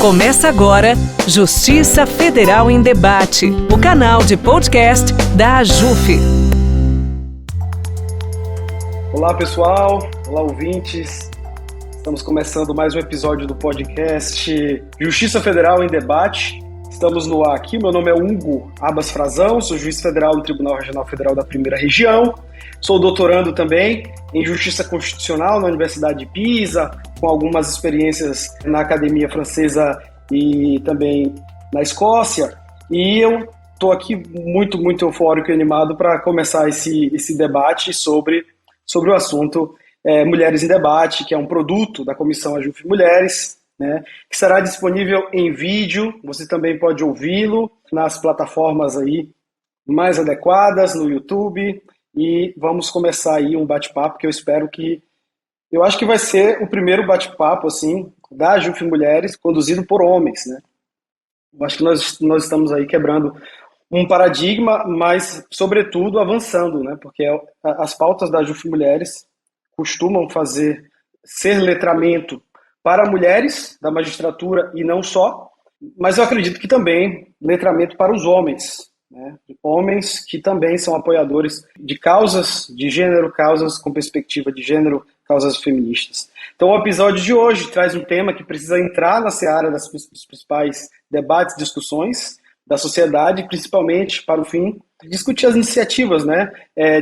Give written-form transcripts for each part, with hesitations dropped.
Começa agora Justiça Federal em Debate, o canal de podcast da AJUF. Olá pessoal, olá ouvintes, estamos começando mais um episódio do podcast Justiça Federal em Debate. Estamos no ar aqui, meu nome é Hugo Abas Frazão, sou juiz federal do Tribunal Regional Federal da Primeira Região, sou doutorando também em Justiça Constitucional na Universidade de Pisa, com algumas experiências na Academia Francesa e também na Escócia, e eu estou aqui muito eufórico e animado para começar esse debate sobre o assunto Mulheres em Debate, que é um produto da Comissão AJUF Mulheres, né, que será disponível em vídeo. Você também pode ouvi-lo nas plataformas aí mais adequadas, no YouTube, e vamos começar aí um bate-papo que eu acho que vai ser o primeiro bate-papo assim, da AJUF Mulheres conduzido por homens, né? Eu acho que nós estamos aí quebrando um paradigma, mas, sobretudo, avançando, né? Porque as pautas da AJUF Mulheres costumam ser letramento para mulheres da magistratura e não só, mas eu acredito que também letramento para os homens, né? Homens que também são apoiadores de causas de gênero, causas com perspectiva de gênero, causas feministas. Então o episódio de hoje traz um tema que precisa entrar na seara dos principais debates, discussões da sociedade, principalmente para o fim de discutir as iniciativas, né,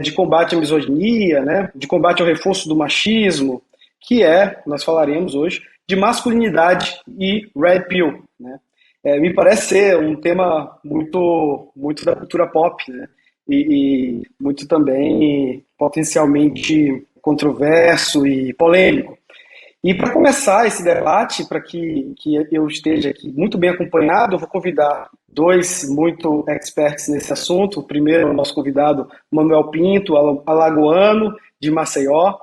de combate à misoginia, né, de combate ao reforço do machismo, que nós falaremos hoje, de masculinidade e red pill, né. Me parece ser um tema muito da cultura pop, né, e muito também potencialmente controverso e polêmico. E para começar esse debate, para que eu esteja aqui muito bem acompanhado, eu vou convidar dois muito experts nesse assunto. O primeiro é o nosso convidado, Manuel Pinto, alagoano, de Maceió,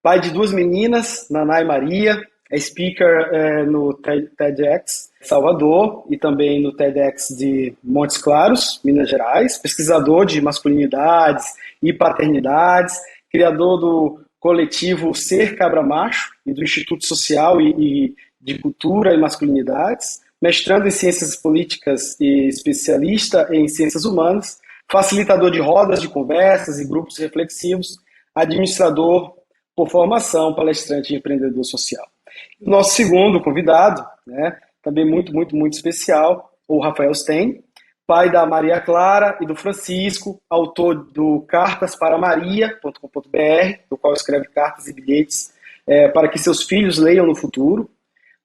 pai de duas meninas, Naná e Maria, é speaker no TEDx Salvador e também no TEDx de Montes Claros, Minas Gerais, pesquisador de masculinidades e paternidades, criador do coletivo Ser Cabra Macho e do Instituto Social e de Cultura e Masculinidades, mestrando em Ciências Políticas e especialista em Ciências Humanas, facilitador de rodas de conversas e grupos reflexivos, administrador por formação, palestrante e empreendedor social. O nosso segundo convidado, né, também muito especial, o Rafael Stein, pai da Maria Clara e do Francisco, autor do cartasparamaria.com.br, do qual escreve cartas e bilhetes para que seus filhos leiam no futuro,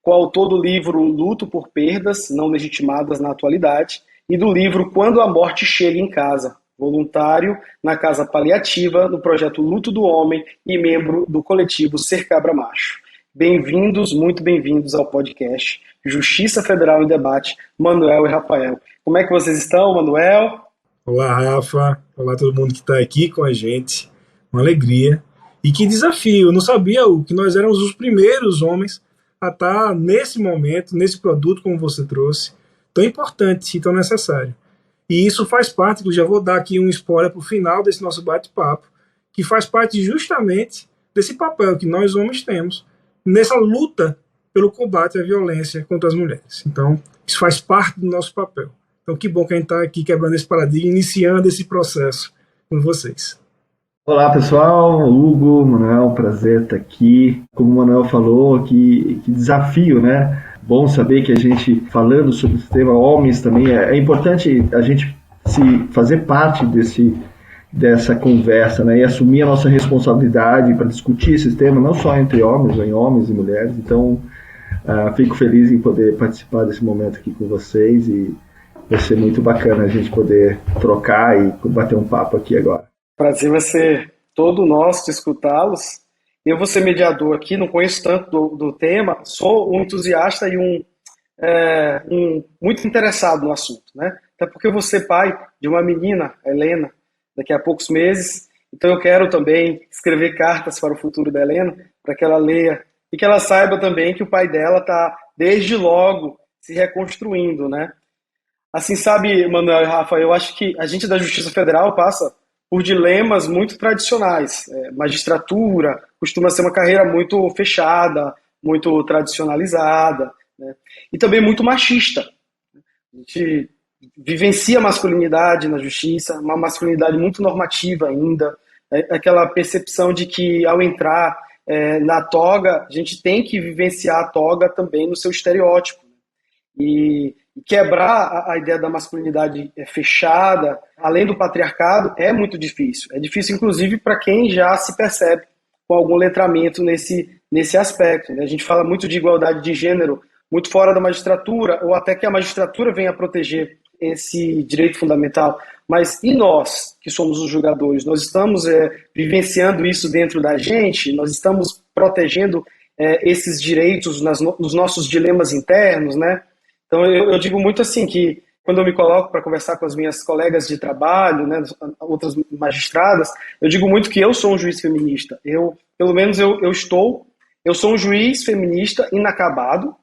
coautor do livro Luto por Perdas Não Legitimadas na Atualidade e do livro Quando a Morte Chega em Casa, voluntário na Casa Paliativa no projeto Luto do Homem e membro do coletivo Ser Cabra Macho. Bem-vindos, muito bem-vindos ao podcast Justiça Federal em Debate, Manuel e Rafael. Como é que vocês estão, Manuel? Olá, Rafa. Olá, todo mundo que está aqui com a gente. Uma alegria. E que desafio. Eu não sabia que nós éramos os primeiros homens a estar nesse momento, nesse produto, como você trouxe, tão importante e tão necessário. E isso faz parte, eu já vou dar aqui um spoiler para o final desse nosso bate-papo, que faz parte justamente desse papel que nós homens temos nessa luta pelo combate à violência contra as mulheres. Então, isso faz parte do nosso papel. Então, que bom que a gente está aqui quebrando esse paradigma, iniciando esse processo com vocês. Olá, pessoal. Hugo, Manuel, prazer estar aqui. Como o Manuel falou, que desafio, né? Bom saber que a gente, falando sobre esse tema, homens também, é importante a gente se fazer parte dessa conversa, né? E assumir a nossa responsabilidade para discutir esse tema, não só entre homens, mas em homens e mulheres. Então, fico feliz em poder participar desse momento aqui com vocês e vai ser muito bacana a gente poder trocar e bater um papo aqui agora. Prazer vai ser todo nosso de escutá-los. Eu vou ser mediador aqui, não conheço tanto do tema, sou um entusiasta e muito interessado no assunto, né? Até porque eu vou ser pai de uma menina, Helena, daqui a poucos meses, então eu quero também escrever cartas para o futuro da Helena, para que ela leia e que ela saiba também que o pai dela está, desde logo, se reconstruindo, né? Assim, sabe, Manuel e Rafa, eu acho que a gente da Justiça Federal passa por dilemas muito tradicionais. Magistratura costuma ser uma carreira muito fechada, muito tradicionalizada, né? E também muito machista. A gente vivencia a masculinidade na justiça, uma masculinidade muito normativa ainda, aquela percepção de que ao entrar na toga, a gente tem que vivenciar a toga também no seu estereótipo. E quebrar a ideia da masculinidade fechada, além do patriarcado, é muito difícil. É difícil, inclusive, para quem já se percebe com algum letramento nesse aspecto, né? A gente fala muito de igualdade de gênero, muito fora da magistratura, ou até que a magistratura venha proteger esse direito fundamental. Mas e nós, que somos os julgadores? Nós estamos vivenciando isso dentro da gente? Nós estamos protegendo esses direitos nos nossos dilemas internos, né? Então eu digo muito assim que quando eu me coloco para conversar com as minhas colegas de trabalho, né, outras magistradas, eu digo muito que eu sou um juiz feminista. Pelo menos eu sou um juiz feminista inacabado,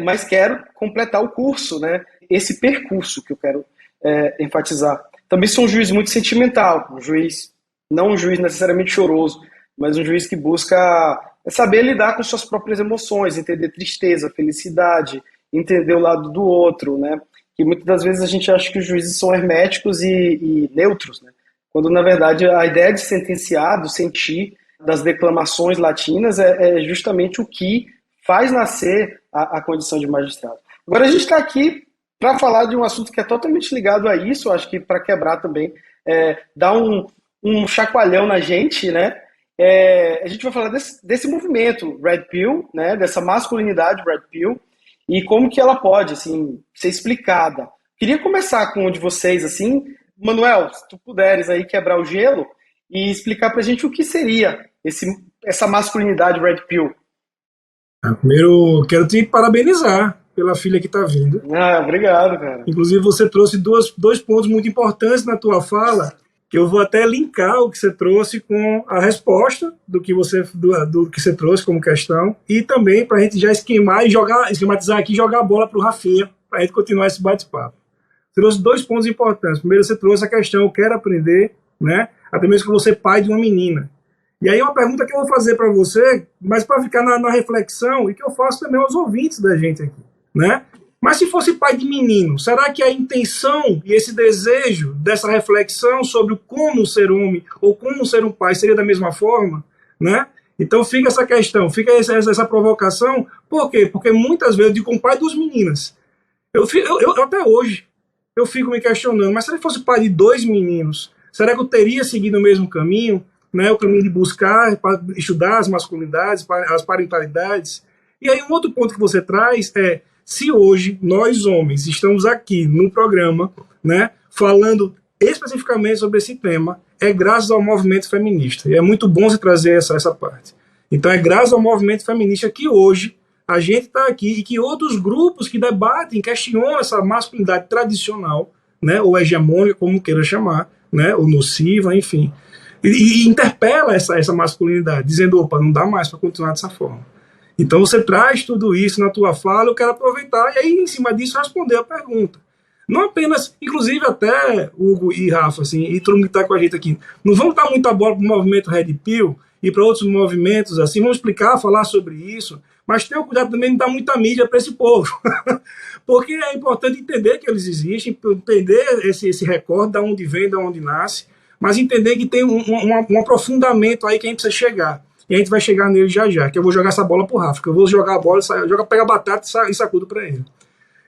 mas quero completar o curso, né? Esse percurso que eu quero enfatizar. Também sou um juiz muito sentimental, não um juiz necessariamente choroso, mas um juiz que busca saber lidar com suas próprias emoções, entender tristeza, felicidade, entender o lado do outro, né? Que muitas das vezes a gente acha que os juízes são herméticos e neutros, né? Quando na verdade a ideia de sentenciar, do sentir, das declamações latinas é justamente o que faz nascer a condição de magistrado. Agora a gente está aqui para falar de um assunto que é totalmente ligado a isso, acho que para quebrar também, dar um chacoalhão na gente, né? A gente vai falar desse movimento Red Pill, né? Dessa masculinidade Red Pill, e como que essa pode, assim, ser explicada. Queria começar com um de vocês, assim, Manuel, se tu puderes aí quebrar o gelo e explicar pra gente o que seria essa masculinidade Red Pill. Primeiro, quero te parabenizar pela filha que está vindo. Obrigado, cara. Inclusive, você trouxe dois pontos muito importantes na tua fala, que eu vou até linkar o que você trouxe com a resposta do que você trouxe como questão, e também para a gente já esquematizar aqui e jogar a bola para o Rafinha, para a gente continuar esse bate-papo. Você trouxe 2 pontos importantes. Primeiro, você trouxe a questão, eu quero aprender, né? Até mesmo que você é pai de uma menina. E aí uma pergunta que eu vou fazer para você, mas para ficar na reflexão, e que eu faço também aos ouvintes da gente aqui, né? Mas se fosse pai de menino, será que a intenção e esse desejo dessa reflexão sobre como ser homem ou como ser um pai seria da mesma forma, né? Então fica essa questão, fica essa provocação. Por quê? Porque muitas vezes eu digo como pai dos meninos. Eu até hoje eu fico me questionando, mas se ele fosse pai de 2 meninos, será que eu teria seguido o mesmo caminho? Né, o caminho de buscar, estudar as masculinidades, as parentalidades. E aí um outro ponto que você traz é, se hoje nós homens estamos aqui no programa, né, falando especificamente sobre esse tema, é graças ao movimento feminista. E é muito bom você trazer essa parte. Então é graças ao movimento feminista que hoje a gente está aqui e que outros grupos que debatem, questionam essa masculinidade tradicional, né, ou hegemônica, como queira chamar, né, ou nociva, enfim, e interpela essa masculinidade, dizendo, opa, não dá mais para continuar dessa forma. Então você traz tudo isso na tua fala, eu quero aproveitar e aí em cima disso responder a pergunta. Não apenas, inclusive até Hugo e Rafa, assim, e todo mundo que está com a gente aqui, não vamos dar muita bola para o movimento Red Pill e para outros movimentos, assim, vamos explicar, falar sobre isso, mas tenha cuidado também de não dar muita mídia para esse povo, porque é importante entender que eles existem, entender esse recorte, de onde vem, de onde nasce, mas entender que tem um aprofundamento aí que a gente precisa chegar. E a gente vai chegar nele já, que eu vou jogar essa bola pro Rafa, que eu vou jogar a bola, pegar a batata e sacudo para ele.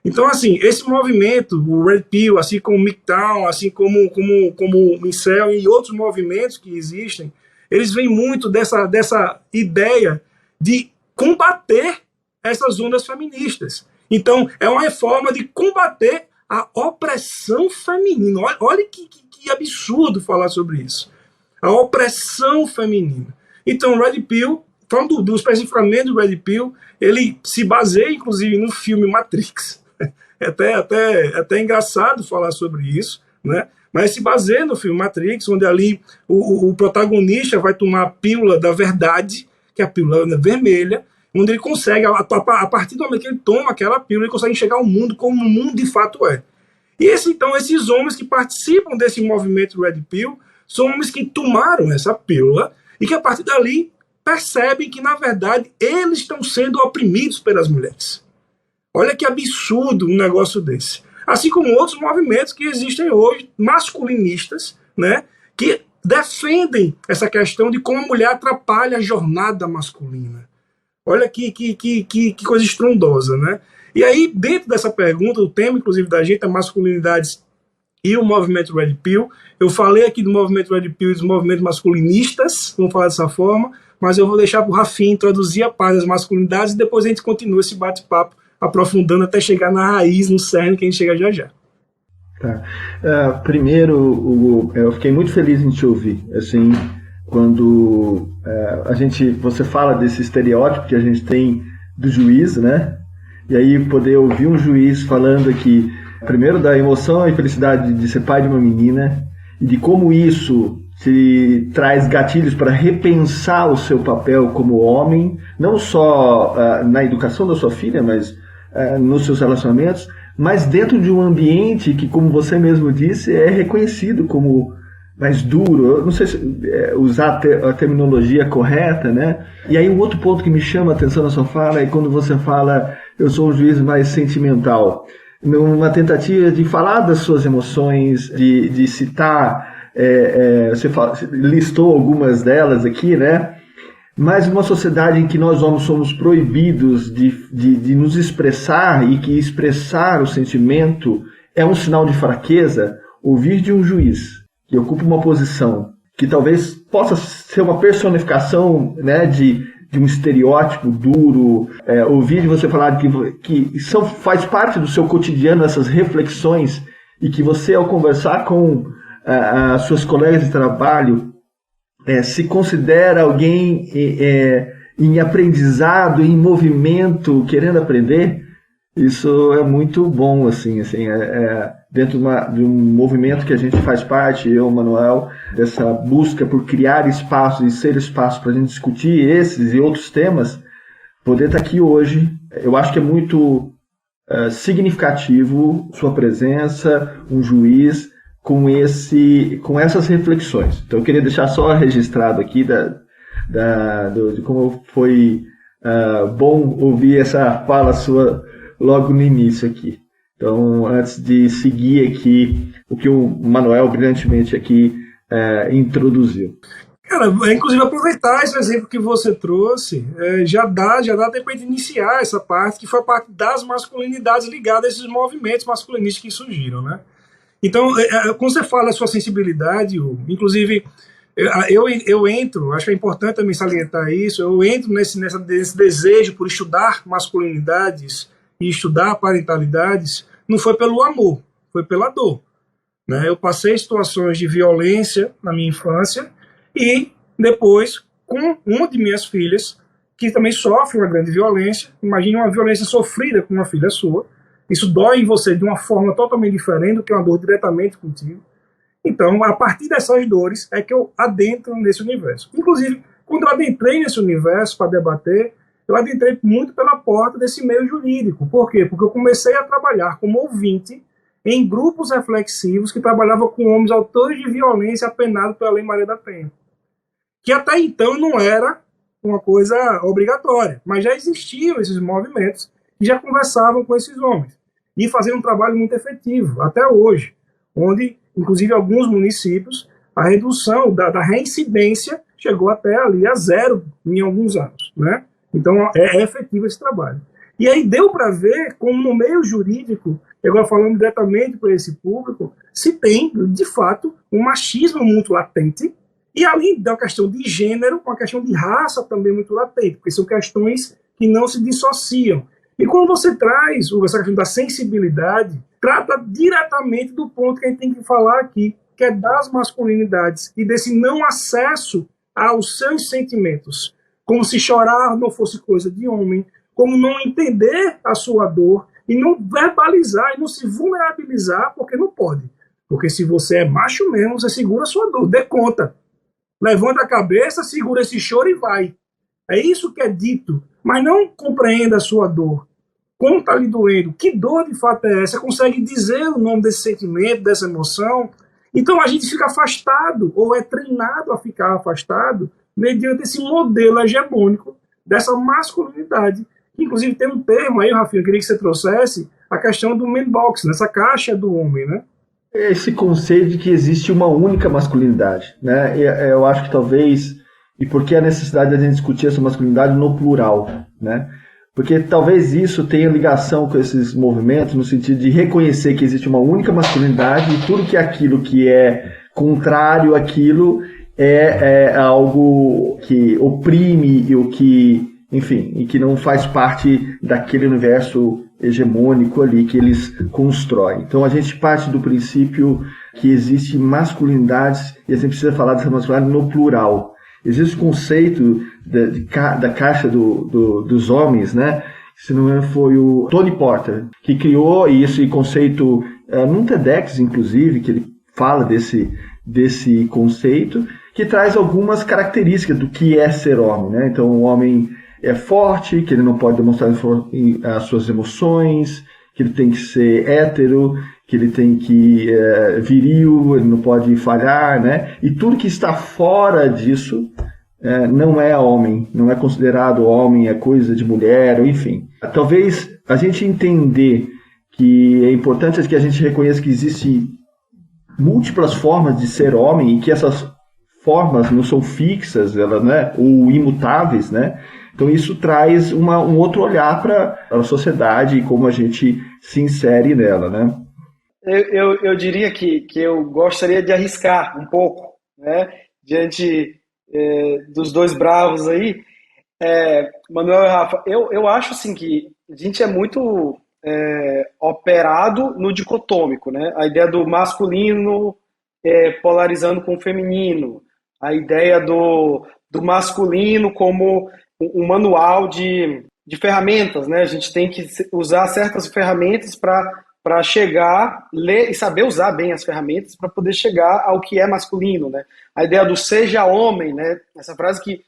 Então, assim, esse movimento, o Red Pill, assim como o MGTOW, assim como o Incel e outros movimentos que existem, eles vêm muito dessa ideia de combater essas ondas feministas. Então, é uma forma de combater a opressão feminina. Olha que absurdo falar sobre isso. A opressão feminina. Então, o Red Pill, falando especificamente do Red Pill, ele se baseia, inclusive, no filme Matrix. É até engraçado falar sobre isso, né? Mas se baseia no filme Matrix, onde ali o protagonista vai tomar a pílula da verdade, que é a pílula vermelha, onde ele consegue, a partir do momento que ele toma aquela pílula, ele consegue enxergar o mundo como o mundo de fato é. E então, esses homens que participam desse movimento Red Pill são homens que tomaram essa pílula e que, a partir dali, percebem que, na verdade, eles estão sendo oprimidos pelas mulheres. Olha que absurdo um negócio desse. Assim como outros movimentos que existem hoje, masculinistas, né, que defendem essa questão de como a mulher atrapalha a jornada masculina. Olha que coisa estrondosa, né? E aí, dentro dessa pergunta, o tema, inclusive, da gente é masculinidades e o movimento Red Pill. Eu falei aqui do movimento Red Pill e dos movimentos masculinistas, vamos falar dessa forma, mas eu vou deixar para o Rafinha introduzir a parte das masculinidades e depois a gente continua esse bate-papo, aprofundando até chegar na raiz, no cerne, que a gente chega já já. Tá. Primeiro, Hugo, eu fiquei muito feliz em te ouvir. Assim, quando você fala desse estereótipo que a gente tem do juiz, né? E aí poder ouvir um juiz falando aqui, primeiro da emoção e felicidade de ser pai de uma menina e de como isso te traz gatilhos para repensar o seu papel como homem, não só na educação da sua filha, mas nos seus relacionamentos, mas dentro de um ambiente que, como você mesmo disse, é reconhecido como mais duro. Eu não sei se usar a terminologia correta, né? E aí um outro ponto que me chama a atenção na sua fala é quando você fala eu sou um juiz mais sentimental. Numa tentativa de falar das suas emoções, de citar, você listou algumas delas aqui, né? Mas numa sociedade em que nós homens somos proibidos de nos expressar e que expressar o sentimento é um sinal de fraqueza, ouvir de um juiz que ocupa uma posição que talvez possa ser uma personificação, né, de um estereótipo duro, ouvir de você falar que faz parte do seu cotidiano essas reflexões e que você, ao conversar com as suas colegas de trabalho, se considera alguém em aprendizado, em movimento, querendo aprender, isso é muito bom, assim dentro de um movimento que a gente faz parte, eu, Manuel, dessa busca por criar espaços e ser espaço para a gente discutir esses e outros temas, poder estar aqui hoje, eu acho que é muito significativo sua presença, um juiz com essas reflexões. Então eu queria deixar só registrado aqui de como foi bom ouvir essa fala sua logo no início aqui. Então, antes de seguir aqui o que o Manuel brilhantemente aqui introduziu. Cara, inclusive aproveitar esse exemplo que você trouxe, já dá tempo de iniciar essa parte, que foi a parte das masculinidades ligadas a esses movimentos masculinistas que surgiram, né? Então, quando você fala da sua sensibilidade, inclusive, eu entro, acho que é importante também salientar isso, eu entro nesse desejo por estudar masculinidades e estudar parentalidades, não foi pelo amor, foi pela dor. Né? Eu passei situações de violência na minha infância e depois, com uma de minhas filhas, que também sofre uma grande violência, imagine uma violência sofrida com uma filha sua, isso dói em você de uma forma totalmente diferente do que uma dor diretamente contigo. Então, a partir dessas dores é que eu adentro nesse universo. Inclusive, quando eu adentrei nesse universo para debater, eu adentrei muito pela porta desse meio jurídico. Por quê? Porque eu comecei a trabalhar como ouvinte em grupos reflexivos que trabalhavam com homens autores de violência apenados pela Lei Maria da Penha. Que até então não era uma coisa obrigatória, mas já existiam esses movimentos que já conversavam com esses homens e faziam um trabalho muito efetivo, até hoje, onde, inclusive, alguns municípios, a redução da reincidência chegou até ali a 0 em alguns anos, né? Então, é efetivo esse trabalho. E aí deu para ver como no meio jurídico, agora falando diretamente para esse público, se tem, de fato, um machismo muito latente, e além da questão de gênero, uma questão de raça também muito latente, porque são questões que não se dissociam. E quando você traz essa questão da sensibilidade, trata diretamente do ponto que a gente tem que falar aqui, que é das masculinidades e desse não acesso aos seus sentimentos. Como se chorar não fosse coisa de homem, como não entender a sua dor e não verbalizar e não se vulnerabilizar, porque não pode. Porque se você é macho mesmo, você segura a sua dor, dê conta. Levanta a cabeça, segura esse choro e vai. É isso que é dito, mas não compreenda a sua dor. Como está lhe doendo? Que dor de fato é essa? Você consegue dizer o nome desse sentimento, dessa emoção? Então a gente fica afastado, ou é treinado a ficar afastado, mediante esse modelo hegemônico dessa masculinidade Inclusive tem um termo aí, Rafinha, eu queria que você trouxesse a questão do man box, nessa caixa do homem, né? Esse conceito de que existe uma única masculinidade, né? Eu acho que talvez, e por que a necessidade de a gente discutir essa masculinidade no plural, né? Porque talvez isso tenha ligação com esses movimentos no sentido de reconhecer que existe uma única masculinidade e tudo que é aquilo que é contrário àquilo é algo que oprime e o que, enfim, e que não faz parte daquele universo hegemônico ali que eles constroem. Então a gente parte do princípio que existe masculinidades e a gente precisa falar dessa masculinidade no plural. Existe o conceito da caixa dos homens, né? Se não me engano foi o Tony Porter que criou esse conceito num TEDx, inclusive, que ele fala desse conceito, que traz algumas características do que é ser homem, né? Então o homem é forte, que ele não pode demonstrar as suas emoções, que ele tem que ser hétero, que ele tem que viril, ele não pode falhar, né? E tudo que está fora disso não é homem, não é considerado homem, é coisa de mulher, enfim. Talvez a gente entender que é importante que a gente reconheça que existem múltiplas formas de ser homem e que essas formas não são fixas, elas, né, ou imutáveis, né? Então isso traz um outro olhar para a sociedade e como a gente se insere nela, né? Eu diria que eu gostaria de arriscar um pouco, né? Diante dos dois bravos aí, Manuel e Rafa, eu acho assim que a gente é muito operado no dicotômico, né? A ideia do masculino polarizando com o feminino, a ideia do masculino como um manual de ferramentas, né? A gente tem que usar certas ferramentas para chegar, ler e saber usar bem as ferramentas para poder chegar ao que é masculino, né? A ideia do seja homem, né? Essa frase que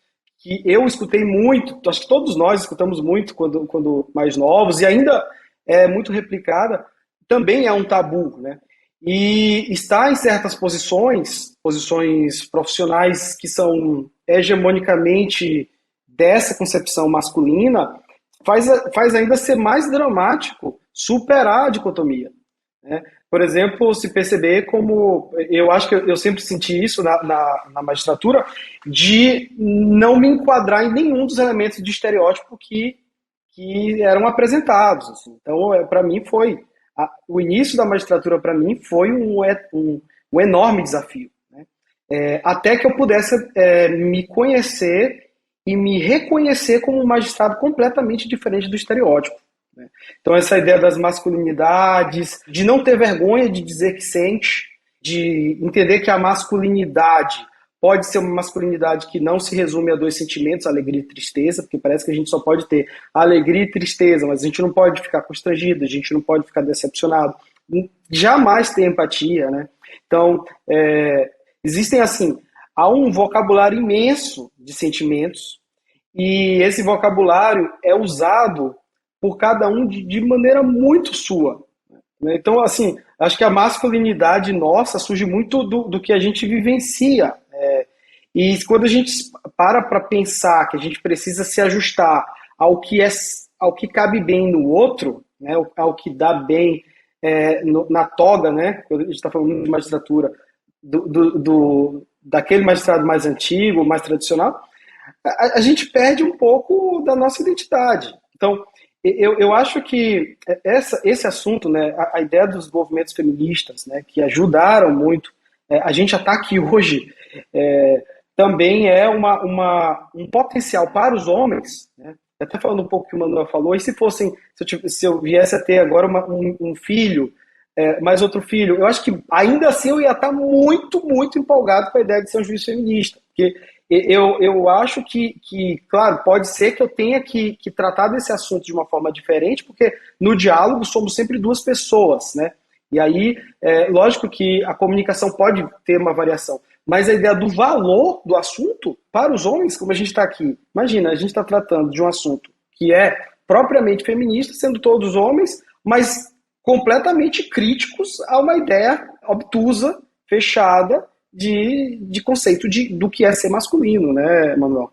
eu escutei muito, acho que todos nós escutamos muito quando mais novos, e ainda é muito replicada, também é um tabu, né? E está em certas posições profissionais que são hegemonicamente dessa concepção masculina, faz ainda ser mais dramático superar a dicotomia, né? Por exemplo, se perceber como, eu acho que eu sempre senti isso na magistratura, de não me enquadrar em nenhum dos elementos de estereótipo que eram apresentados, assim. Então, para mim, o início da magistratura, para mim, foi um enorme desafio, né? Até que eu pudesse me conhecer e me reconhecer como um magistrado completamente diferente do estereótipo, né? Então essa ideia das masculinidades, de não ter vergonha de dizer que sente, de entender que a masculinidade pode ser uma masculinidade que não se resume a dois sentimentos, alegria e tristeza, porque parece que a gente só pode ter alegria e tristeza, mas a gente não pode ficar constrangido, a gente não pode ficar decepcionado, jamais ter empatia, né? Então, existem assim, há um vocabulário imenso de sentimentos e esse vocabulário é usado por cada um de maneira muito sua, né? Então, assim, acho que a masculinidade nossa surge muito do que a gente vivencia, e quando a gente para pensar que a gente precisa se ajustar ao que cabe bem no outro, né, ao que dá bem na toga, né, quando a gente está falando de magistratura, daquele magistrado mais antigo, mais tradicional, a gente perde um pouco da nossa identidade. Então, eu acho que esse assunto, né, a ideia dos movimentos feministas, né, que ajudaram muito, a gente já está aqui hoje, também é um potencial para os homens, né? Até falando um pouco o que o Manuel falou, e se eu viesse a ter agora um filho, mais outro filho, eu acho que ainda assim eu ia estar muito, muito empolgado com a ideia de ser um juiz feminista, porque eu acho que, claro, pode ser que eu tenha que tratar desse assunto de uma forma diferente, porque no diálogo somos sempre duas pessoas, né? E aí, lógico que a comunicação pode ter uma variação, mas a ideia do valor do assunto para os homens, como a gente está aqui, imagina, a gente está tratando de um assunto que é propriamente feminista, sendo todos homens, mas completamente críticos a uma ideia obtusa, fechada, de conceito do que é ser masculino, né, Manuel?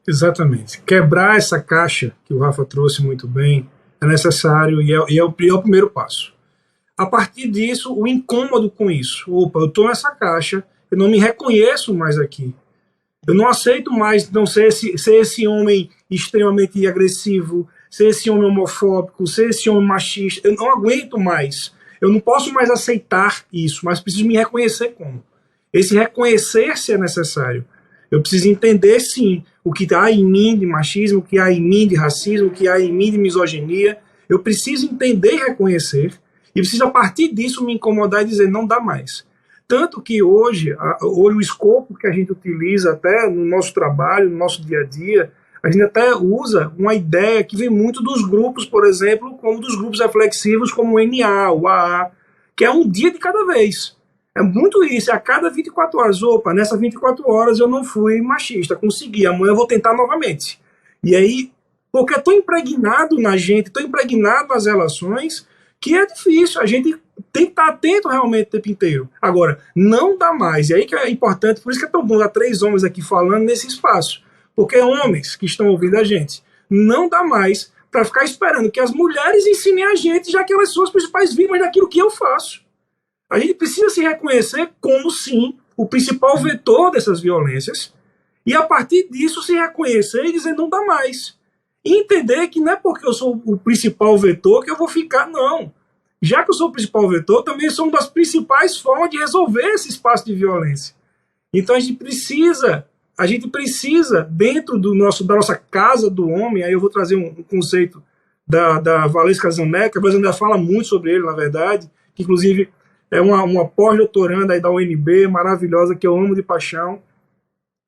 Exatamente. Quebrar essa caixa que o Rafa trouxe muito bem é necessário e é o primeiro passo. A partir disso, o incômodo com isso. Opa, eu estou nessa caixa, eu não me reconheço mais aqui. Eu não aceito mais não ser esse homem extremamente agressivo, ser esse homem homofóbico, ser esse homem machista. Eu não aguento mais. Eu não posso mais aceitar isso, mas preciso me reconhecer como. Esse reconhecer-se é necessário. Eu preciso entender, sim, o que há em mim de machismo, o que há em mim de racismo, o que há em mim de misoginia. Eu preciso entender e reconhecer, e preciso, a partir disso, me incomodar e dizer, não dá mais. Tanto que hoje o escopo que a gente utiliza até no nosso trabalho, no nosso dia a dia, a gente até usa uma ideia que vem muito dos grupos, por exemplo, como dos grupos reflexivos, como o NA, o AA, que é um dia de cada vez. É muito isso, é a cada 24 horas. Opa, nessas 24 horas eu não fui machista, consegui, amanhã eu vou tentar novamente. E aí, porque eu tô impregnado na gente, tô impregnado nas relações, que é difícil, a gente tem que estar atento realmente o tempo inteiro. Agora, não dá mais, e aí que é importante, por isso que é tão bom dar 3 homens aqui falando nesse espaço, porque homens que estão ouvindo a gente, não dá mais para ficar esperando que as mulheres ensinem a gente, já que elas são as principais vítimas daquilo que eu faço. A gente precisa se reconhecer como, sim, o principal vetor dessas violências, e a partir disso se reconhecer e dizer não dá mais. E entender que não é porque eu sou o principal vetor que eu vou ficar, não. Já que eu sou o principal vetor, também sou uma das principais formas de resolver esse espaço de violência. Então a gente precisa, dentro da nossa casa do homem, aí eu vou trazer um conceito da Valesca Zanetti, a Zanetti fala muito sobre ele, na verdade, que inclusive é uma pós-doutoranda aí da UNB, maravilhosa, que eu amo de paixão.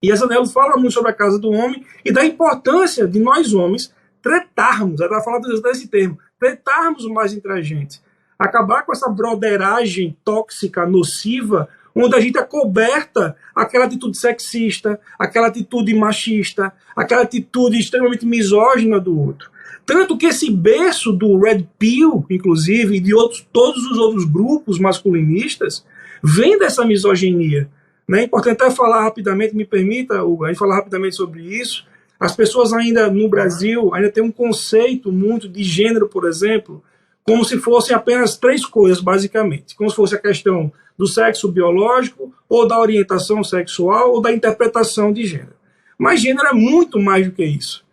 E a Zanello fala muito sobre a casa do homem e da importância de nós homens tretarmos, ela fala desse termo, tretarmos mais entre a gente. Acabar com essa broderagem tóxica, nociva, onde a gente é coberta aquela atitude sexista, aquela atitude machista, aquela atitude extremamente misógina do outro. Tanto que esse berço do Red Pill, inclusive, e de todos os outros grupos masculinistas, vem dessa misoginia. É importante até falar rapidamente, me permita, Hugo, a gente falar rapidamente sobre isso. As pessoas ainda no Brasil ainda têm um conceito muito de gênero, por exemplo, como se fossem apenas 3 coisas, basicamente. Como se fosse a questão do sexo biológico, ou da orientação sexual, ou da interpretação de gênero. Mas gênero é muito mais do que isso.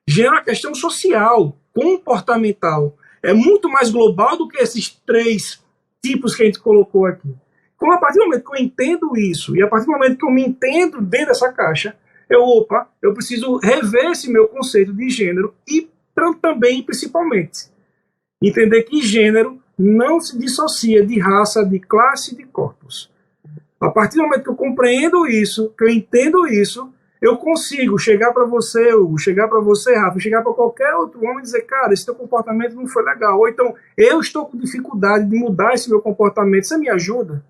Gênero é uma questão social, comportamental. É muito mais global do que esses 3 tipos que a gente colocou aqui. Então, a partir do momento que eu entendo isso, e a partir do momento que eu me entendo dentro dessa caixa, eu preciso rever esse meu conceito de gênero e também, principalmente, entender que gênero não se dissocia de raça, de classe e de corpos. A partir do momento que eu compreendo isso, que eu entendo isso, eu consigo chegar para você, Hugo, chegar para você, Rafa, chegar para qualquer outro homem e dizer, cara, esse teu comportamento não foi legal. Ou então, eu estou com dificuldade de mudar esse meu comportamento, você me ajuda?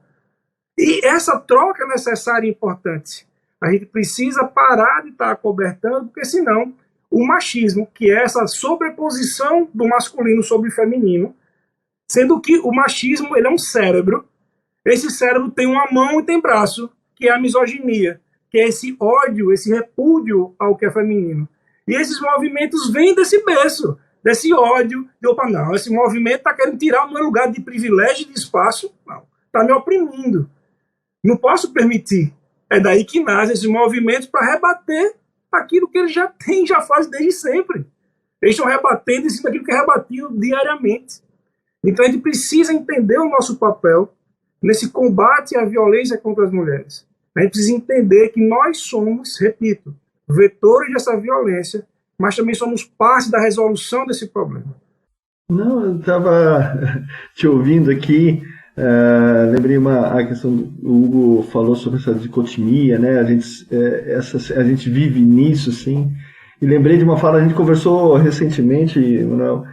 E essa troca é necessária e importante. A gente precisa parar de estar acobertando, porque senão o machismo, que é essa sobreposição do masculino sobre o feminino, sendo que o machismo ele é um cérebro, esse cérebro tem uma mão e tem braço, que é a misoginia, que é esse ódio, esse repúdio ao que é feminino. E esses movimentos vêm desse berço, desse ódio, de opa, não, esse movimento está querendo tirar o meu lugar de privilégio e de espaço, não, está me oprimindo. Não posso permitir. É daí que nascem esses movimentos para rebater aquilo que eles já têm, já fazem desde sempre. Eles estão rebatendo em cima daquilo que é rebatido diariamente. Então a gente precisa entender o nosso papel nesse combate à violência contra as mulheres. A gente precisa entender que nós somos, repito, vetores dessa violência, mas também somos parte da resolução desse problema. Não, eu estava te ouvindo aqui, lembrei a questão, o Hugo falou sobre essa dicotomia, né? A gente vive nisso, sim. E lembrei de uma fala, a gente conversou recentemente, Manuel,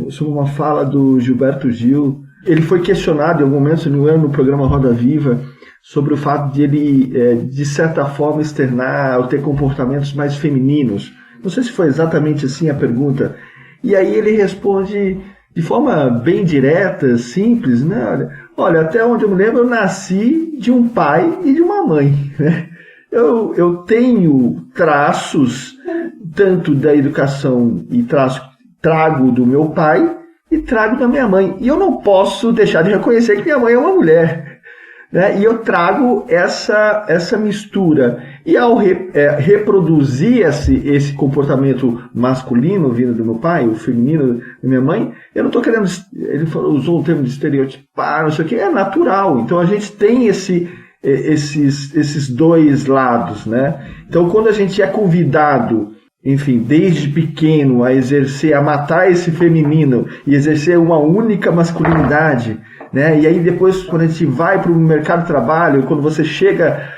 sobre uma fala do Gilberto Gil. Ele foi questionado em algum momento, se não me engano, no programa Roda Viva, sobre o fato de ele, de certa forma, externar ou ter comportamentos mais femininos. Não sei se foi exatamente assim a pergunta. E aí ele responde de forma bem direta, simples, né? Olha, até onde eu me lembro, eu nasci de um pai e de uma mãe, né? Eu tenho traços tanto da educação e trago do meu pai e trago da minha mãe. E eu não posso deixar de reconhecer que minha mãe é uma mulher, né? E eu trago essa mistura. E ao reproduzir esse comportamento masculino vindo do meu pai, o feminino da minha mãe, eu não estou querendo... Ele usou o termo de estereotipar, não sei o que, é natural. Então a gente tem esses dois lados, né? Então quando a gente é convidado, enfim, desde pequeno a matar esse feminino e exercer uma única masculinidade, né? E aí depois, quando a gente vai para o mercado de trabalho, quando você chega,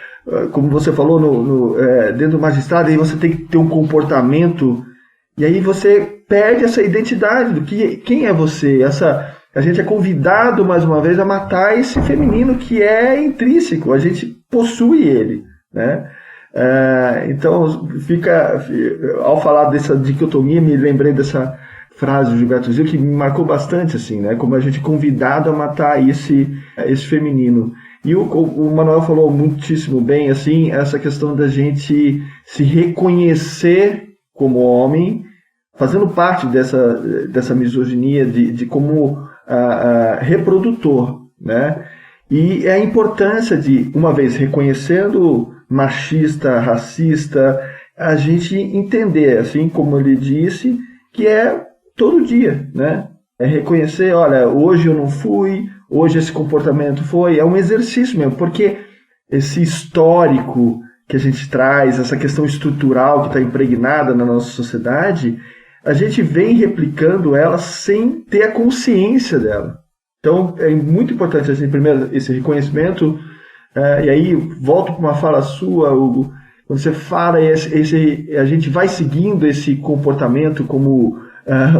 como você falou, dentro do magistrado, aí você tem que ter um comportamento, e aí você perde essa identidade do quem é você. A gente é convidado, mais uma vez, a matar esse feminino que é intrínseco, a gente possui ele, né? Então, ao falar dessa dicotomia, me lembrei dessa frase do Gilberto Gil que me marcou bastante, assim, né? Como a gente é convidado a matar esse feminino. E o Manuel falou muitíssimo bem, assim, essa questão da gente se reconhecer como homem, fazendo parte dessa misoginia de como reprodutor, né? E a importância de, uma vez reconhecendo machista, racista, a gente entender, assim como ele disse, que é todo dia, né? É reconhecer, olha, hoje eu não fui, hoje esse comportamento foi, é um exercício mesmo, porque esse histórico que a gente traz, essa questão estrutural que está impregnada na nossa sociedade, a gente vem replicando ela sem ter a consciência dela. Então, é muito importante, assim, primeiro, esse reconhecimento. E aí, volto para uma fala sua, Hugo, quando você fala, a gente vai seguindo esse comportamento como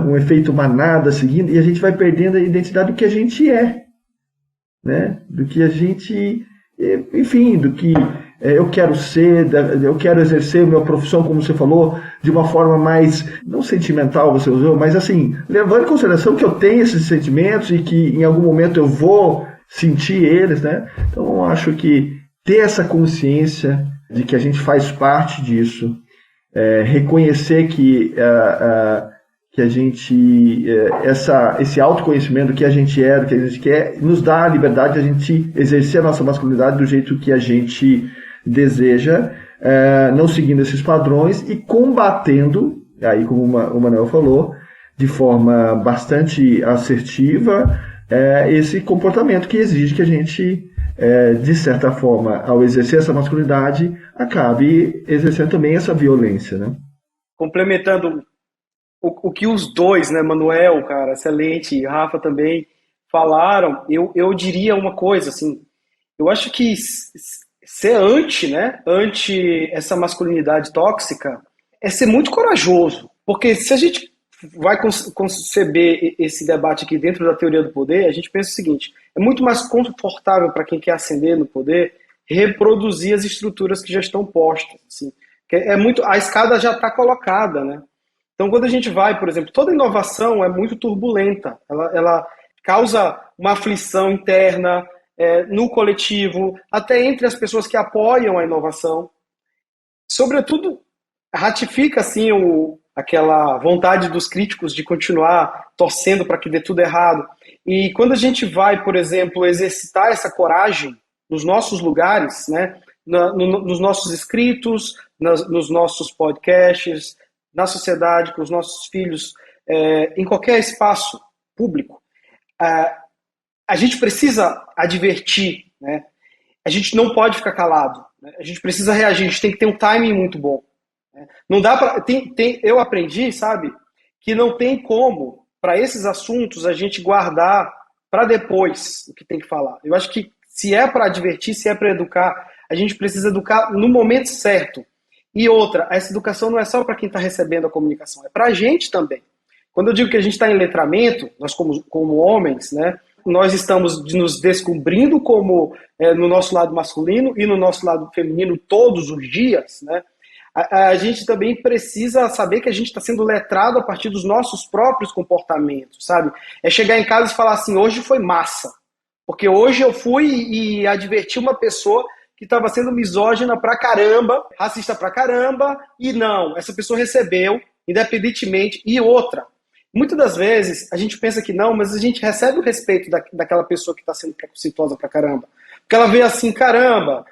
um efeito manada, seguindo, e a gente vai perdendo a identidade do que a gente é, né? Do que a gente, enfim, do que eu quero ser, eu quero exercer a minha profissão, como você falou, de uma forma mais, não sentimental, você usou, mas assim, levando em consideração que eu tenho esses sentimentos e que em algum momento eu vou sentir eles, né? Então eu acho que ter essa consciência de que a gente faz parte disso, reconhecer que a gente, esse autoconhecimento do que a gente é, do que a gente quer, nos dá a liberdade de a gente exercer a nossa masculinidade do jeito que a gente deseja, não seguindo esses padrões e combatendo, aí como o Manuel falou, de forma bastante assertiva, esse comportamento que exige que a gente, de certa forma, ao exercer essa masculinidade, acabe exercendo também essa violência, né? Complementando o que os dois, né, Manuel, cara, excelente, e Rafa também falaram, eu diria uma coisa, assim, eu acho que ser anti essa masculinidade tóxica é ser muito corajoso, porque se a gente vai conceber esse debate aqui dentro da teoria do poder, a gente pensa o seguinte, é muito mais confortável para quem quer ascender no poder reproduzir as estruturas que já estão postas, assim, a escada já está colocada, né? Então, quando a gente vai, por exemplo, toda inovação é muito turbulenta, ela causa uma aflição interna no coletivo, até entre as pessoas que apoiam a inovação. Sobretudo, ratifica assim, aquela vontade dos críticos de continuar torcendo para que dê tudo errado. E quando a gente vai, por exemplo, exercitar essa coragem nos nossos lugares, né, nos nossos escritos, nos nossos podcasts, na sociedade, com os nossos filhos, em qualquer espaço público, a gente precisa advertir, né? A gente não pode ficar calado, né? A gente precisa reagir, a gente tem que ter um timing muito bom, né? Não dá para... eu aprendi, sabe, que não tem como, para esses assuntos, a gente guardar para depois o que tem que falar. Eu acho que se é para advertir, se é para educar, a gente precisa educar no momento certo. E outra, essa educação não é só para quem está recebendo a comunicação, é para a gente também. Quando eu digo que a gente está em letramento, nós como homens, né, nós estamos nos descobrindo como no nosso lado masculino e no nosso lado feminino todos os dias, né, a gente também precisa saber que a gente está sendo letrado a partir dos nossos próprios comportamentos, sabe? É chegar em casa e falar assim, hoje foi massa, porque hoje eu fui e adverti uma pessoa que estava sendo misógina pra caramba, racista pra caramba, e não, essa pessoa recebeu, independentemente, e outra. Muitas das vezes a gente pensa que não, mas a gente recebe o respeito daquela pessoa que está sendo preconceituosa pra caramba. Porque ela vê assim, caramba,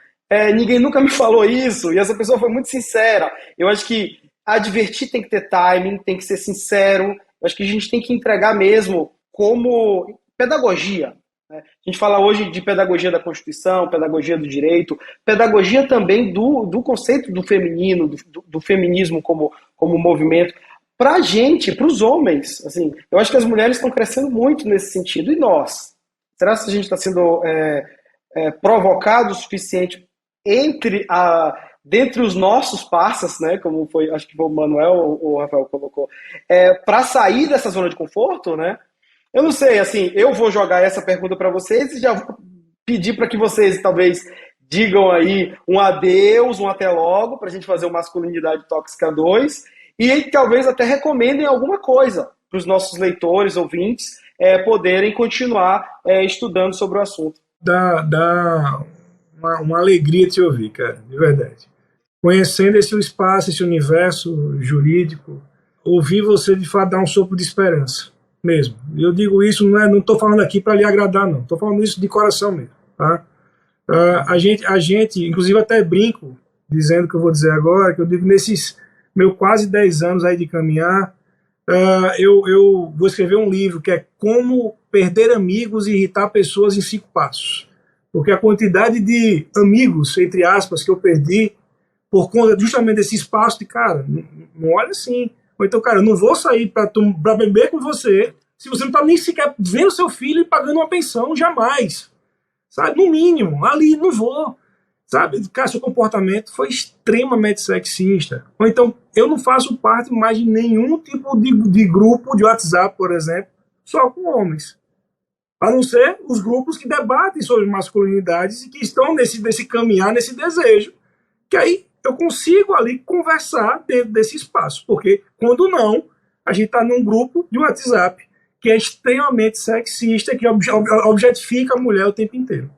ninguém nunca me falou isso, e essa pessoa foi muito sincera. Eu acho que advertir tem que ter timing, tem que ser sincero. Eu acho que a gente tem que entregar mesmo como pedagogia. Né? A gente fala hoje de pedagogia da Constituição, pedagogia do direito, pedagogia também do conceito do feminino, do feminismo como movimento. Para a gente, para os homens, assim, eu acho que as mulheres estão crescendo muito nesse sentido. E nós? Será que a gente está sendo provocado o suficiente dentre os nossos parceiros, né, como foi, acho que foi o Manuel ou o Rafael colocou, para sair dessa zona de conforto, né? Eu não sei, assim, eu vou jogar essa pergunta para vocês e já vou pedir para que vocês talvez digam aí um adeus, um até logo, para a gente fazer o Masculinidade Tóxica 2 e talvez até recomendem alguma coisa para os nossos leitores, ouvintes, poderem continuar estudando sobre o assunto. Dá uma alegria te ouvir, cara, de verdade. Conhecendo esse espaço, esse universo jurídico, ouvir você de fato dar um sopro de esperança, mesmo. E eu digo isso, não estou falando aqui para lhe agradar, não. Estou falando isso de coração mesmo. Tá? A gente, inclusive até brinco, dizendo o que eu vou dizer agora, que eu digo nesses meus quase 10 anos aí de caminhar, eu vou escrever um livro que é Como Perder Amigos e Irritar Pessoas em 5 Passos. Porque a quantidade de amigos, entre aspas, que eu perdi por conta justamente desse espaço de, cara, não olha assim. Ou então, cara, eu não vou sair para beber com você se você não está nem sequer vendo seu filho e pagando uma pensão, jamais. Sabe? No mínimo, ali não vou. Sabe? Cara, seu comportamento foi extremamente sexista. Ou então, eu não faço parte mais de nenhum tipo de grupo de WhatsApp, por exemplo, só com homens. A não ser os grupos que debatem sobre masculinidades e que estão nesse caminhar, nesse desejo. Que aí eu consigo ali conversar dentro desse espaço. Porque, quando não, a gente está num grupo de WhatsApp que é extremamente sexista, que objetifica a mulher o tempo inteiro.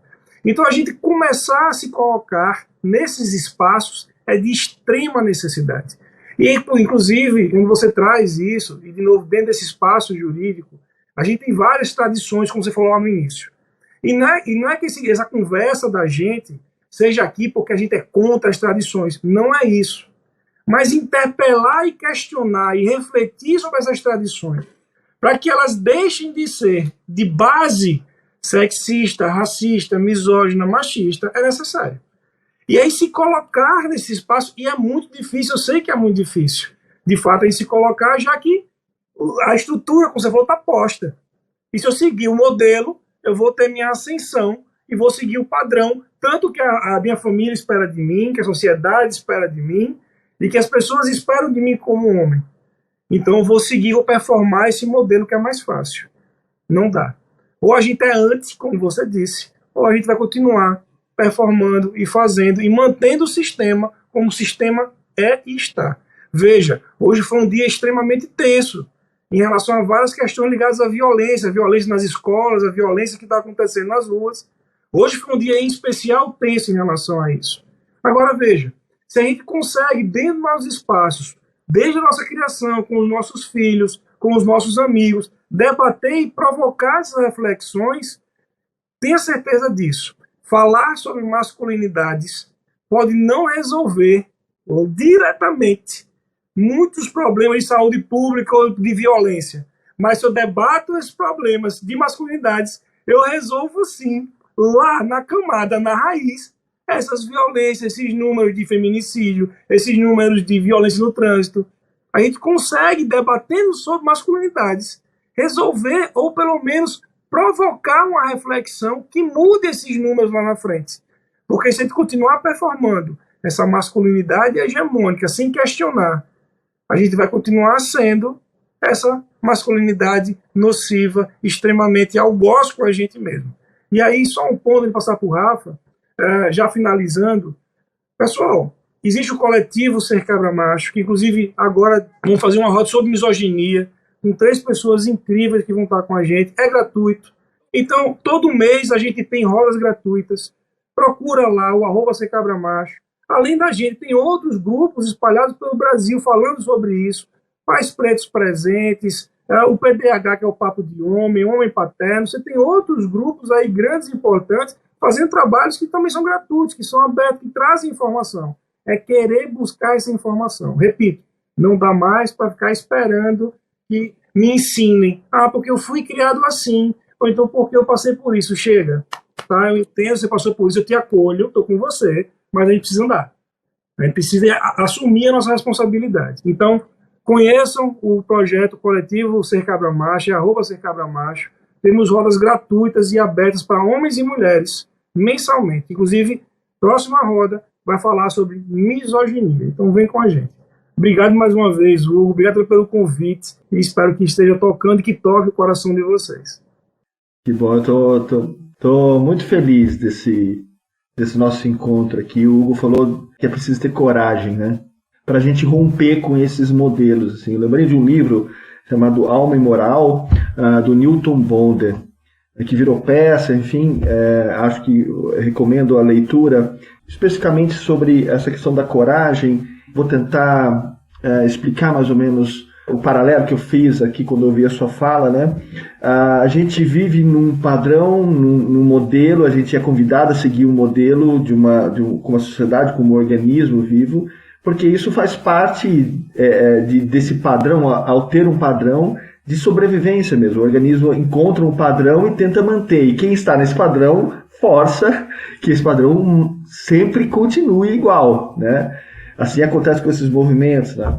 Então, a gente começar a se colocar nesses espaços é de extrema necessidade. E, inclusive, quando você traz isso, e de novo, dentro desse espaço jurídico, a gente tem várias tradições, como você falou lá no início. E não é que essa conversa da gente seja aqui porque a gente é contra as tradições. Não é isso. Mas interpelar e questionar e refletir sobre essas tradições, para que elas deixem de ser de base sexista, racista, misógina, machista, é necessário. E aí se colocar nesse espaço, e é muito difícil, eu sei que é muito difícil, de fato, aí se colocar, já que a estrutura, como você falou, está posta. E se eu seguir o modelo, eu vou ter minha ascensão e vou seguir o padrão, tanto que a minha família espera de mim, que a sociedade espera de mim, e que as pessoas esperam de mim como homem. Então eu vou seguir, vou performar esse modelo que é mais fácil. Não dá. Ou a gente é antes, como você disse, ou a gente vai continuar performando e fazendo e mantendo o sistema como o sistema é e está. Veja, hoje foi um dia extremamente tenso em relação a várias questões ligadas à violência nas escolas, a violência que está acontecendo nas ruas. Hoje foi um dia em especial tenso em relação a isso. Agora veja, se a gente consegue, dentro dos nossos espaços, desde a nossa criação, com os nossos filhos, com os nossos amigos, debater e provocar essas reflexões, tenha certeza disso. Falar sobre masculinidades pode não resolver diretamente muitos problemas de saúde pública ou de violência, mas se eu debato esses problemas de masculinidades, eu resolvo sim, lá na camada, na raiz, essas violências, esses números de feminicídio, esses números de violência no trânsito. A gente consegue, debatendo sobre masculinidades, resolver ou pelo menos provocar uma reflexão que mude esses números lá na frente. Porque se a gente continuar performando essa masculinidade hegemônica sem questionar, a gente vai continuar sendo essa masculinidade nociva, extremamente algoz com a gente mesmo. E aí, só um ponto de passar para o Rafa, já finalizando. Pessoal, existe o coletivo Ser Cabra Macho, que inclusive agora vão fazer uma roda sobre misoginia, com 3 pessoas incríveis que vão estar com a gente, é gratuito. Então, todo mês a gente tem rodas gratuitas, procura lá o @sercabramacho. Além da gente, tem outros grupos espalhados pelo Brasil falando sobre isso. Pais Pretos Presentes, o PDH, que é o Papo de Homem, Homem Paterno. Você tem outros grupos aí grandes e importantes fazendo trabalhos que também são gratuitos, que são abertos, que trazem informação. É querer buscar essa informação. Repito, não dá mais para ficar esperando que me ensinem. Porque eu fui criado assim, ou então porque eu passei por isso. Chega, tá? Eu entendo, você passou por isso, eu te acolho, estou com você, mas a gente precisa andar. A gente precisa assumir a nossa responsabilidade. Então, conheçam o projeto coletivo Ser Cabra Macho, @sercabramacho. Temos rodas gratuitas e abertas para homens e mulheres, mensalmente. Inclusive, próxima roda vai falar sobre misoginia. Então, vem com a gente. Obrigado mais uma vez, Hugo. Obrigado pelo convite. E espero que esteja tocando e que toque o coração de vocês. Que bom, eu tô muito feliz desse nosso encontro aqui. O Hugo falou que é preciso ter coragem, né? Para a gente romper com esses modelos. Assim. Eu lembrei de um livro chamado Alma e Moral, do Newton Bonder, que virou peça, enfim, acho que recomendo a leitura, especificamente sobre essa questão da coragem. Vou tentar explicar mais ou menos o paralelo que eu fiz aqui quando eu ouvi a sua fala, né? A gente vive num padrão, num modelo, a gente é convidado a seguir um modelo de uma sociedade, como um organismo vivo, porque isso faz parte desse padrão, ao ter um padrão de sobrevivência mesmo. O organismo encontra um padrão e tenta manter. E quem está nesse padrão força que esse padrão sempre continue igual, né? Assim acontece com esses movimentos, né?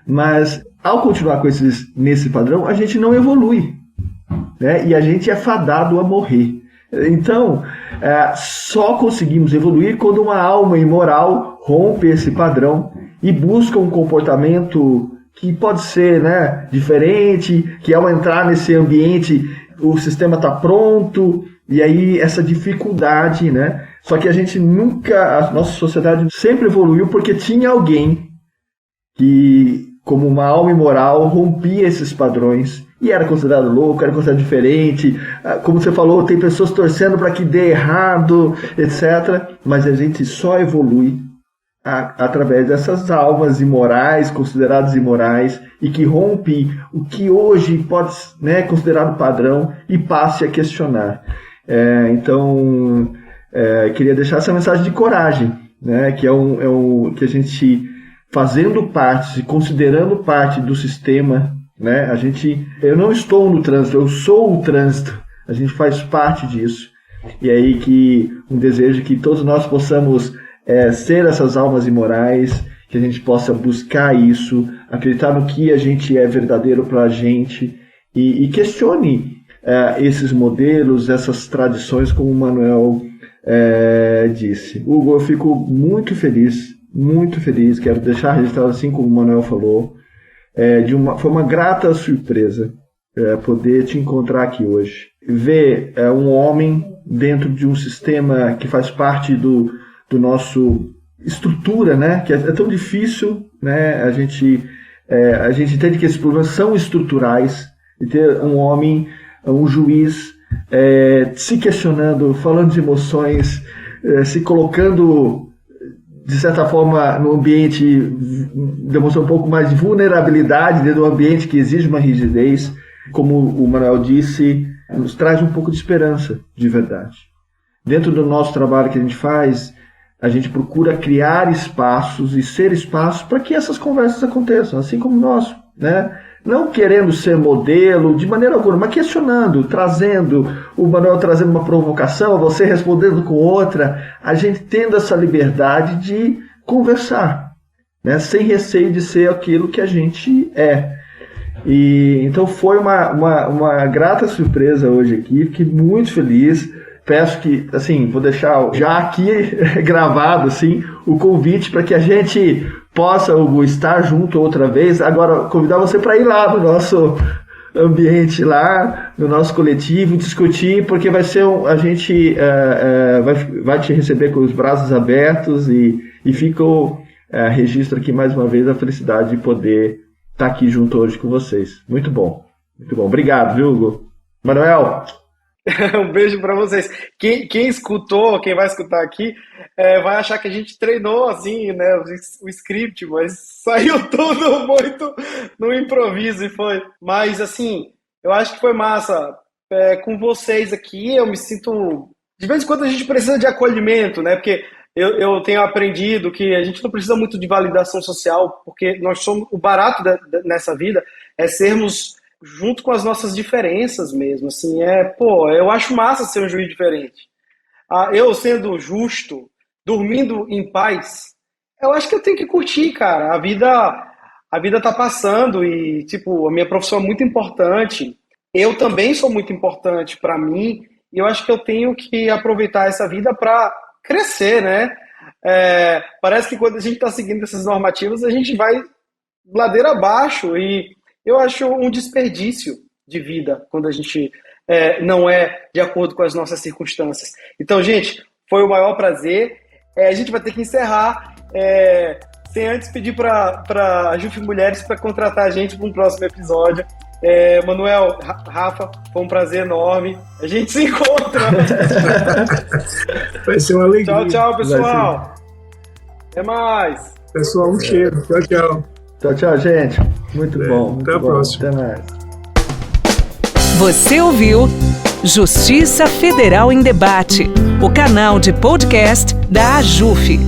Mas ao continuar nesse padrão, a gente não evolui, né? E a gente é fadado a morrer. Então, só conseguimos evoluir quando uma alma imoral rompe esse padrão e busca um comportamento que pode ser, né, diferente, que ao entrar nesse ambiente o sistema está pronto, e aí essa dificuldade, né? Só que a nossa sociedade sempre evoluiu porque tinha alguém que, como uma alma imoral, rompia esses padrões e era considerado louco, era considerado diferente. Como você falou, tem pessoas torcendo para que dê errado, etc. Mas a gente só evolui através dessas almas imorais, consideradas imorais, e que rompe o que hoje pode ser, né, considerado padrão e passe a questionar. Então, queria deixar essa mensagem de coragem, né, que que a gente, fazendo parte, considerando parte do sistema, né, eu não estou no trânsito, eu sou o trânsito, a gente faz parte disso. E aí que um desejo que todos nós possamos ser essas almas imorais, que a gente possa buscar isso, acreditar no que a gente é verdadeiro para a gente e questione esses modelos, essas tradições, como o Manuel disse. Hugo, eu fico muito feliz, quero deixar registrado, assim como o Manuel falou, foi uma grata surpresa poder te encontrar aqui hoje. Ver um homem dentro de um sistema que faz parte do nosso estrutura, né, que é tão difícil, né, a gente entende que esses problemas são estruturais, e ter um homem, um juiz, se questionando, falando de emoções, se colocando, de certa forma, no ambiente, demonstrando um pouco mais de vulnerabilidade dentro do ambiente que exige uma rigidez, como o Manuel disse, nos traz um pouco de esperança, de verdade. Dentro do nosso trabalho que a gente faz, a gente procura criar espaços e ser espaços para que essas conversas aconteçam, assim como o nosso, né? Não querendo ser modelo de maneira alguma, mas questionando, trazendo, o Manuel trazendo uma provocação, você respondendo com outra, a gente tendo essa liberdade de conversar, né? Sem receio de ser aquilo que a gente é. E então foi uma grata surpresa hoje aqui, fiquei muito feliz. Peço que, assim, vou deixar já aqui gravado, assim, o convite para que a gente possa, Hugo, estar junto outra vez. Agora, convidar você para ir lá no nosso ambiente, lá no nosso coletivo, discutir, porque vai ser a gente vai te receber com os braços abertos e fica registro aqui mais uma vez a felicidade de poder estar aqui junto hoje com vocês. Muito bom, muito bom. Obrigado, viu, Hugo? Manuel? Um beijo para vocês. Quem escutou, quem vai escutar aqui, vai achar que a gente treinou assim, né, o script, mas saiu tudo muito no improviso e foi. Mas assim, eu acho que foi massa. Com vocês aqui, eu me sinto. De vez em quando a gente precisa de acolhimento, né? Porque eu tenho aprendido que a gente não precisa muito de validação social, porque nós somos o barato nessa vida é sermos junto com as nossas diferenças mesmo, assim, eu acho massa ser um juiz diferente. Eu sendo justo, dormindo em paz, eu acho que eu tenho que curtir, cara. A vida tá passando e, tipo, a minha profissão é muito importante. Eu também sou muito importante para mim e eu acho que eu tenho que aproveitar essa vida para crescer, né? Parece que quando a gente está seguindo essas normativas, a gente vai ladeira abaixo e eu acho um desperdício de vida quando a gente não é de acordo com as nossas circunstâncias. Então, gente, foi o maior prazer. A gente vai ter que encerrar sem antes pedir para a Juf Mulheres para contratar a gente para um próximo episódio. Manuel, Rafa, foi um prazer enorme. A gente se encontra. Vai ser uma alegria. Tchau, pessoal. Até mais. Pessoal, um cheiro. Tchau. Tchau, gente. Muito bom. Até a próxima. Até mais. Você ouviu Justiça Federal em Debate, o canal de podcast da AJUF.